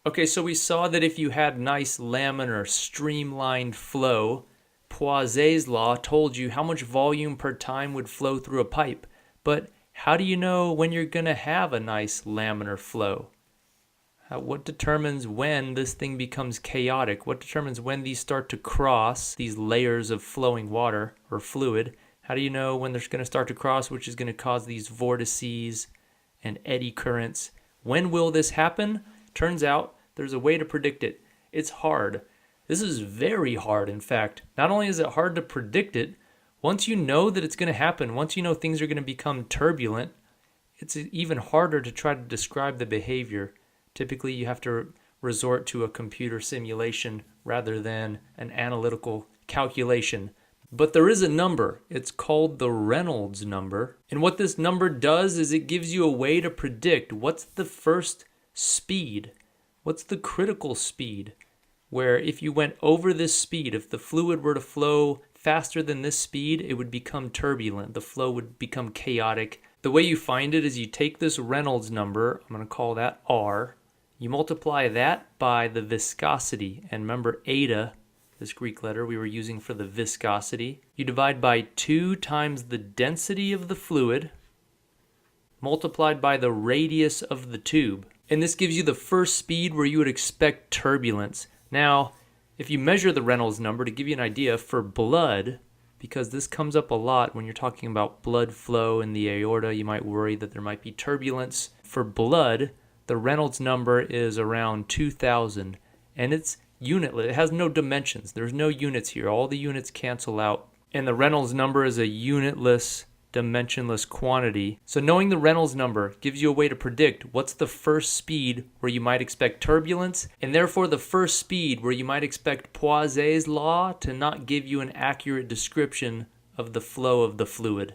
Okay, so we saw that if you had nice laminar streamlined flow, Poiseuille's law told you how much volume per time would flow through a pipe. But how do you know when you're going to have a nice laminar flow? What determines when this thing becomes chaotic? What determines when these start to cross, these layers of flowing water or fluid? How do you know when they're going to start to cross, which is going to cause these vortices and eddy currents? When will this happen? Turns out there's a way to predict it. It's hard. This is very hard, in fact. Not only is it hard to predict it, once you know that it's going to happen, once you know things are going to become turbulent, it's even harder to try to describe the behavior. Typically, you have to resort to a computer simulation rather than an analytical calculation. But there is a number. It's called the Reynolds number. And what this number does is it gives you a way to predict what's the first speed. What's the critical speed? Where if you went over this speed, if the fluid were to flow faster than this speed, it would become turbulent. The flow would become chaotic. The way you find it is you take this Reynolds number, I'm going to call that R, you multiply that by the viscosity, and remember eta, this Greek letter we were using for the viscosity. You divide by 2 times the density of the fluid, multiplied by the radius of the tube. And this gives you the first speed where you would expect turbulence. Now, if you measure the Reynolds number, to give you an idea, for blood, because this comes up a lot when you're talking about blood flow in the aorta, you might worry that there might be turbulence. For blood, the Reynolds number is around 2,000, and it's unitless. It has no dimensions. There's no units here. All the units cancel out. And the Reynolds number is a unitless, dimensionless quantity. So knowing the Reynolds number gives you a way to predict what's the first speed where you might expect turbulence, and therefore the first speed where you might expect Poiseuille's law to not give you an accurate description of the flow of the fluid.